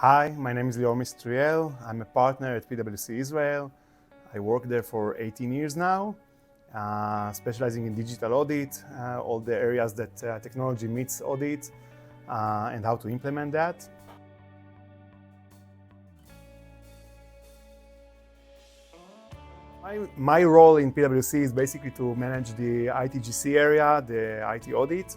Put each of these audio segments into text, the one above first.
Hi, my name is Lior Mistriel. I'm a partner at PwC Israel. I work there for 18 years now, specializing in digital audit, all the areas that technology meets audit, and how to implement that. My role in PwC is basically to manage the ITGC area, the IT audit.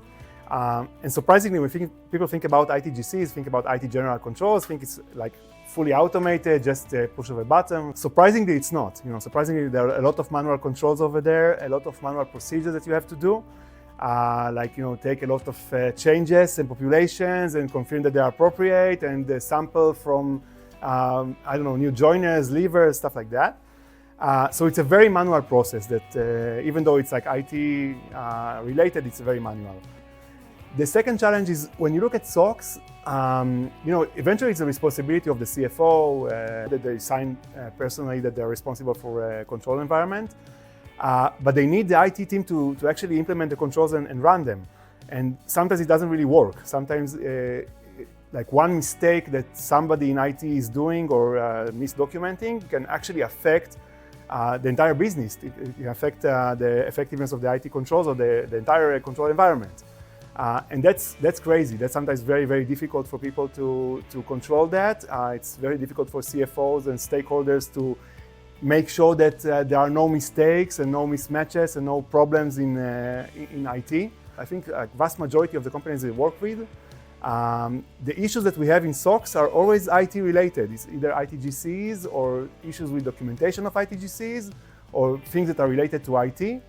And surprisingly, when people think about ITGCs, think about IT general controls, think it's like fully automated, just a push of a button. Surprisingly, it's not. Surprisingly, there are a lot of manual controls over there, a lot of manual procedures that you have to do. Take a lot of changes and populations and confirm that they are appropriate and sample from, new joiners, levers, stuff like that. So it's a very manual process that even though it's like IT related, it's very manual. The second challenge is when you look at SOX, eventually it's the responsibility of the CFO that they sign personally that they're responsible for a control environment. But they need the IT team to actually implement the controls and run them. And sometimes it doesn't really work. Sometimes like one mistake that somebody in IT is doing or misdocumenting can actually affect the entire business. It can affect the effectiveness of the IT controls or the entire control environment. And that's crazy. That's sometimes very, very difficult for people to control that. It's very difficult for CFOs and stakeholders to make sure that there are no mistakes and no mismatches and no problems in IT. I think a vast majority of the companies we work with, the issues that we have in SOX are always IT related. It's either ITGCs or issues with documentation of ITGCs or things that are related to IT.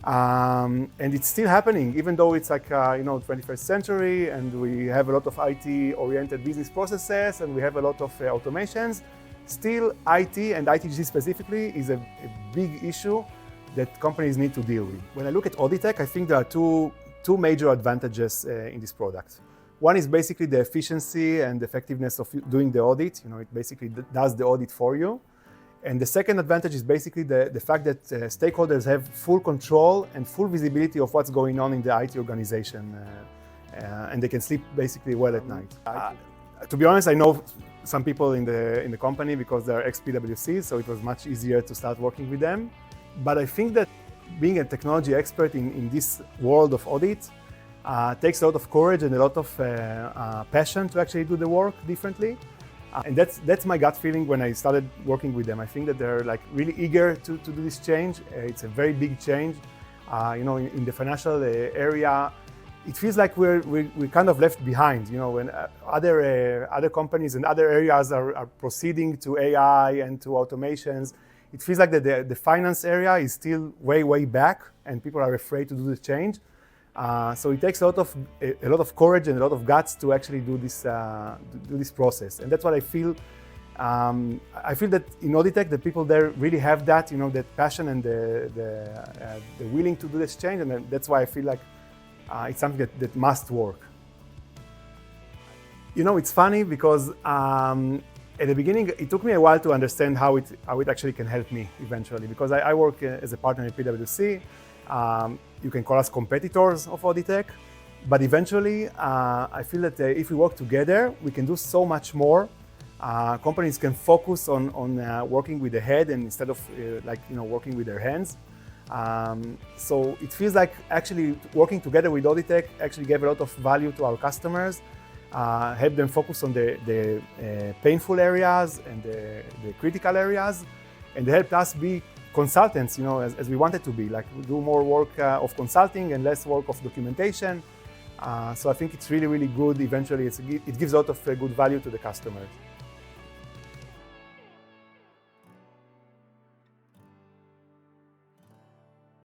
And it's still happening, even though it's like, 21st century and we have a lot of IT-oriented business processes and we have a lot of automations. Still, IT and ITGC specifically is a big issue that companies need to deal with. When I look at AudITech, I think there are two major advantages in this product. One is basically the efficiency and effectiveness of doing the audit. It basically does the audit for you. And the second advantage is basically the fact that stakeholders have full control and full visibility of what's going on in the IT organization, and they can sleep basically well at night. To be honest, I know some people in the company because they're ex-PwC, so it was much easier to start working with them. But I think that being a technology expert in this world of audit takes a lot of courage and a lot of passion to actually do the work differently. And that's my gut feeling when I started working with them. I think that they're like really eager to do this change. It's a very big change. In the financial area, it feels like we're kind of left behind. When other companies and other areas are proceeding to AI and to automations, it feels like that the finance area is still way back, and people are afraid to do the change. So it takes a lot of courage and a lot of guts to actually do this process, and that's what I feel. I feel that in AudITech, the people there really have that, that passion and the willing to do this change, and that's why I feel like it's something that must work. It's funny because at the beginning it took me a while to understand how it actually can help me eventually, because I work as a partner at PwC. You can call us competitors of AudITech, but eventually I feel that if we work together, we can do so much more. Companies can focus on working with the head and instead of working with their hands. So it feels like actually working together with AudITech actually gave a lot of value to our customers, help them focus on the painful areas and the critical areas, and they helped us be consultants, as we wanted to be, like do more work of consulting and less work of documentation. So I think it's really, really good. Eventually, it gives a lot of good value to the customers.